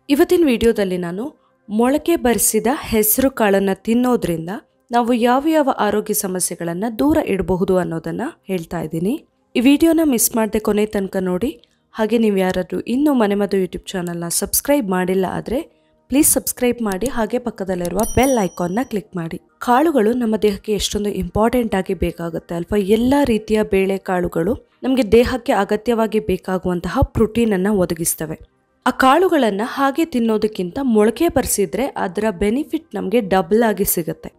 ಇವತ್ತಿನ ವಿಡಿಯೋದಲ್ಲಿ ನಾನು ಮೊಳಕೆ ಬರಿಸಿದ ಹೆಸರು ಕಾಳನ್ನು ತಿನ್ನೋದ್ರಿಂದ ನಾವು ಯಾವ ಆರೋಗ್ಯ ಸಮಸ್ಯೆಗಳನ್ನು ದೂರ ಇಡಬಹುದು ಅನ್ನೋದನ್ನು ಹೇಳ್ತಾ ಇದ್ದೀನಿ. ಈ ವಿಡಿಯೋನ ಮಿಸ್ ಮಾಡದೆ ಕೊನೆ ತನಕ ನೋಡಿ. ಹಾಗೆ ನೀವು ಯಾರಾದರೂ ಇನ್ನೂ ಮನೆಮದ್ದು ಯೂಟ್ಯೂಬ್ ಚಾನಲ್ನ ಸಬ್ಸ್ಕ್ರೈಬ್ ಮಾಡಿಲ್ಲ ಆದರೆ ಪ್ಲೀಸ್ ಸಬ್ಸ್ಕ್ರೈಬ್ ಮಾಡಿ, ಹಾಗೆ ಪಕ್ಕದಲ್ಲಿರುವ ಬೆಲ್ ಐಕಾನ್ನ ಕ್ಲಿಕ್ ಮಾಡಿ. ಕಾಳುಗಳು ನಮ್ಮ ದೇಹಕ್ಕೆ ಎಷ್ಟೊಂದು ಇಂಪಾರ್ಟೆಂಟ್ ಆಗಿ ಬೇಕಾಗುತ್ತೆ ಅಲ್ವಾ? ಎಲ್ಲ ರೀತಿಯ ಬೇಳೆ ಕಾಳುಗಳು ನಮಗೆ ದೇಹಕ್ಕೆ ಅಗತ್ಯವಾಗಿ ಬೇಕಾಗುವಂತಹ ಪ್ರೋಟೀನನ್ನು ಒದಗಿಸ್ತವೆ. ಆ ಕಾಳುಗಳನ್ನು ಹಾಗೆ ತಿನ್ನೋದಕ್ಕಿಂತ ಮೊಳಕೆ ಬರಿಸಿದ್ರೆ ಅದರ ಬೆನಿಫಿಟ್ ನಮಗೆ ಡಬಲ್ ಆಗಿ ಸಿಗುತ್ತೆ.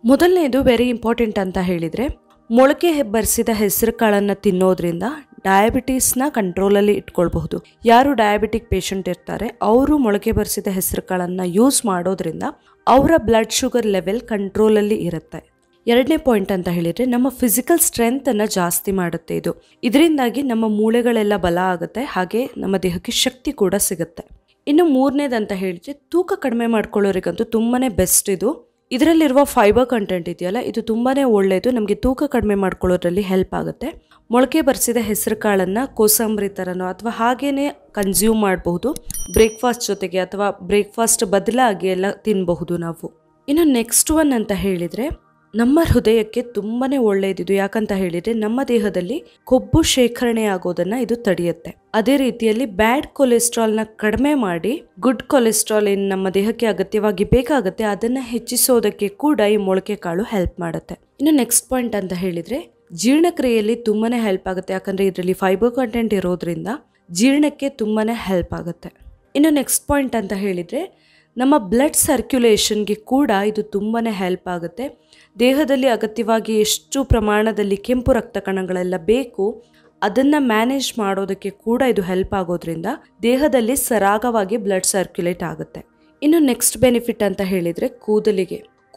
ಮೊದಲನೇದು ವೆರಿ ಇಂಪಾರ್ಟೆಂಟ್ ಅಂತ ಹೇಳಿದರೆ, ಮೊಳಕೆ ಬರಿಸಿದ ಹೆಸರು ಕಾಳನ್ನು ತಿನ್ನೋದ್ರಿಂದ ಡಯಾಬಿಟೀಸ್ನ ಕಂಟ್ರೋಲಲ್ಲಿ ಇಟ್ಕೊಳ್ಬಹುದು. ಯಾರು ಡಯಾಬಿಟಿಕ್ ಪೇಷಂಟ್ ಇರ್ತಾರೆ ಅವರು ಮೊಳಕೆ ಬರಿಸಿದ ಹೆಸರು ಕಾಳನ್ನು ಯೂಸ್ ಮಾಡೋದ್ರಿಂದ ಅವರ ಬ್ಲಡ್ ಶುಗರ್ ಲೆವೆಲ್ ಕಂಟ್ರೋಲಲ್ಲಿ ಇರುತ್ತೆ. ಎರಡನೇ ಪಾಯಿಂಟ್ ಅಂತ ಹೇಳಿದರೆ, ನಮ್ಮ ಫಿಸಿಕಲ್ ಸ್ಟ್ರೆಂತನ್ನು ಜಾಸ್ತಿ ಮಾಡುತ್ತೆ ಇದು. ಇದರಿಂದಾಗಿ ನಮ್ಮ ಮೂಳೆಗಳೆಲ್ಲ ಬಲ ಆಗುತ್ತೆ, ಹಾಗೆ ನಮ್ಮ ದೇಹಕ್ಕೆ ಶಕ್ತಿ ಕೂಡ ಸಿಗುತ್ತೆ. ಇನ್ನು ಮೂರನೇದಂತ ಹೇಳಿದರೆ, ತೂಕ ಕಡಿಮೆ ಮಾಡ್ಕೊಳ್ಳೋರಿಗಂತೂ ತುಂಬಾ ಬೆಸ್ಟ್ ಇದು. ಇದರಲ್ಲಿರುವ ಫೈಬರ್ ಕಂಟೆಂಟ್ ಇದೆಯಲ್ಲ, ಇದು ತುಂಬಾ ಒಳ್ಳೆಯದು, ನಮಗೆ ತೂಕ ಕಡಿಮೆ ಮಾಡ್ಕೊಳ್ಳೋದ್ರಲ್ಲಿ ಹೆಲ್ಪ್ ಆಗುತ್ತೆ. ಮೊಳಕೆ ಬರಿಸಿದ ಹೆಸರು ಕಾಳನ್ನು ಕೋಸಂಬರಿ ಥರನೋ ಅಥವಾ ಹಾಗೇ ಕನ್ಸ್ಯೂಮ್ ಮಾಡಬಹುದು. ಬ್ರೇಕ್ಫಾಸ್ಟ್ ಜೊತೆಗೆ ಅಥವಾ ಬ್ರೇಕ್ಫಾಸ್ಟ್ ಬದಲಾಗಿ ಎಲ್ಲ ತಿನ್ನಬಹುದು ನಾವು. ಇನ್ನು ನೆಕ್ಸ್ಟ್ ಒನ್ ಅಂತ ಹೇಳಿದರೆ, ನಮ್ಮ ಹೃದಯಕ್ಕೆ ತುಂಬಾ ಒಳ್ಳೆಯದಿದು. ಯಾಕಂತ ಹೇಳಿದರೆ ನಮ್ಮ ದೇಹದಲ್ಲಿ ಕೊಬ್ಬು ಶೇಖರಣೆ ಆಗೋದನ್ನು ಇದು ತಡೆಯುತ್ತೆ. ಅದೇ ರೀತಿಯಲ್ಲಿ ಬ್ಯಾಡ್ ಕೊಲೆಸ್ಟ್ರಾಲ್ನ ಕಡಿಮೆ ಮಾಡಿ ಗುಡ್ ಕೊಲೆಸ್ಟ್ರಾಲ್ ಏನು ನಮ್ಮ ದೇಹಕ್ಕೆ ಅಗತ್ಯವಾಗಿ ಬೇಕಾಗುತ್ತೆ ಅದನ್ನು ಹೆಚ್ಚಿಸೋದಕ್ಕೆ ಕೂಡ ಈ ಮೊಳಕೆ ಕಾಳು ಹೆಲ್ಪ್ ಮಾಡುತ್ತೆ. ಇನ್ನು ನೆಕ್ಸ್ಟ್ ಪಾಯಿಂಟ್ ಅಂತ ಹೇಳಿದರೆ, ಜೀರ್ಣಕ್ರಿಯೆಯಲ್ಲಿ ತುಂಬಾ ಹೆಲ್ಪ್ ಆಗುತ್ತೆ. ಯಾಕಂದರೆ ಇದರಲ್ಲಿ ಫೈಬರ್ ಕಂಟೆಂಟ್ ಇರೋದ್ರಿಂದ ಜೀರ್ಣಕ್ಕೆ ತುಂಬಾ ಹೆಲ್ಪ್ ಆಗುತ್ತೆ. ಇನ್ನು ನೆಕ್ಸ್ಟ್ ಪಾಯಿಂಟ್ ಅಂತ ಹೇಳಿದರೆ, ನಮ್ಮ ಬ್ಲಡ್ ಸರ್ಕ್ಯುಲೇಷನ್ಗೆ ಕೂಡ ಇದು ತುಂಬಾ ಹೆಲ್ಪ್ ಆಗುತ್ತೆ. ದೇಹದಲ್ಲಿ ಅಗತ್ಯವಾಗಿ ಎಷ್ಟು ಪ್ರಮಾಣದಲ್ಲಿ ಕೆಂಪು ರಕ್ತ ಕಣಗಳೆಲ್ಲ ಬೇಕು ಅದನ್ನು ಮ್ಯಾನೇಜ್ ಮಾಡೋದಕ್ಕೆ ಕೂಡ ಇದು ಹೆಲ್ಪ್ ಆಗೋದ್ರಿಂದ ದೇಹದಲ್ಲಿ ಸರಾಗವಾಗಿ ಬ್ಲಡ್ ಸರ್ಕ್ಯುಲೇಟ್ ಆಗುತ್ತೆ. ಇನ್ನು ನೆಕ್ಸ್ಟ್ ಬೆನಿಫಿಟ್ ಅಂತ ಹೇಳಿದರೆ,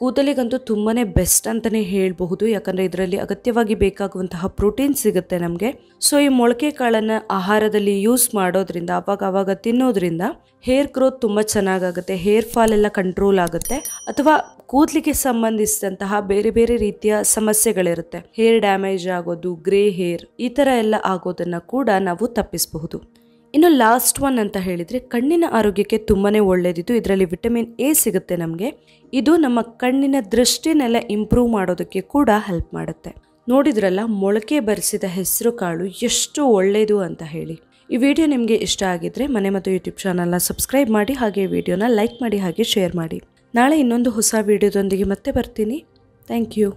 ಕೂದಲಿಗಂತೂ ತುಂಬಾ ಬೆಸ್ಟ್ ಅಂತಲೇ ಹೇಳಬಹುದು. ಯಾಕಂದರೆ ಇದರಲ್ಲಿ ಅಗತ್ಯವಾಗಿ ಬೇಕಾಗುವಂತಹ ಪ್ರೋಟೀನ್ ಸಿಗುತ್ತೆ ನಮಗೆ. ಸೊ ಈ ಮೊಳಕೆ ಕಾಳನ್ನು ಆಹಾರದಲ್ಲಿ ಯೂಸ್ ಮಾಡೋದ್ರಿಂದ, ಆವಾಗ ತಿನ್ನೋದ್ರಿಂದ ಹೇರ್ ಗ್ರೋತ್ ತುಂಬ ಚೆನ್ನಾಗಾಗುತ್ತೆ, ಹೇರ್ ಫಾಲ್ ಎಲ್ಲ ಕಂಟ್ರೋಲ್ ಆಗುತ್ತೆ. ಅಥವಾ ಕೂದಲಿಗೆ ಸಂಬಂಧಿಸಿದಂತಹ ಬೇರೆ ರೀತಿಯ ಸಮಸ್ಯೆಗಳಿರುತ್ತೆ, ಹೇರ್ ಡ್ಯಾಮೇಜ್ ಆಗೋದು, ಗ್ರೇ ಹೇರ್ ಈ ಥರ ಎಲ್ಲ ಆಗೋದನ್ನು ಕೂಡ ನಾವು ತಪ್ಪಿಸಬಹುದು. ಇನ್ನು ಲಾಸ್ಟ್ ಒನ್ ಅಂತ ಹೇಳಿದರೆ, ಕಣ್ಣಿನ ಆರೋಗ್ಯಕ್ಕೆ ತುಂಬಾ ಒಳ್ಳೆಯದಿದ್ದು. ಇದರಲ್ಲಿ ವಿಟಮಿನ್ ಎ ಸಿಗುತ್ತೆ ನಮಗೆ. ಇದು ನಮ್ಮ ಕಣ್ಣಿನ ದೃಷ್ಟಿನೆಲ್ಲ ಇಂಪ್ರೂವ್ ಮಾಡೋದಕ್ಕೆ ಕೂಡ ಹೆಲ್ಪ್ ಮಾಡುತ್ತೆ. ನೋಡಿದ್ರಲ್ಲ ಮೊಳಕೆ ಬರಿಸಿದ ಹೆಸರು ಕಾಳು ಎಷ್ಟು ಒಳ್ಳೆಯದು ಅಂತ ಹೇಳಿ. ಈ ವಿಡಿಯೋ ನಿಮಗೆ ಇಷ್ಟ ಆಗಿದ್ರೆ ಮನೆ ಮತ್ತು ಯೂಟ್ಯೂಬ್ ಚಾನಲ್ನ ಸಬ್ಸ್ಕ್ರೈಬ್ ಮಾಡಿ, ಹಾಗೆ ವಿಡಿಯೋನ ಲೈಕ್ ಮಾಡಿ, ಹಾಗೆ ಶೇರ್ ಮಾಡಿ. ನಾಳೆ ಇನ್ನೊಂದು ಹೊಸ ವಿಡಿಯೋದೊಂದಿಗೆ ಮತ್ತೆ ಬರ್ತೀನಿ. Thank you.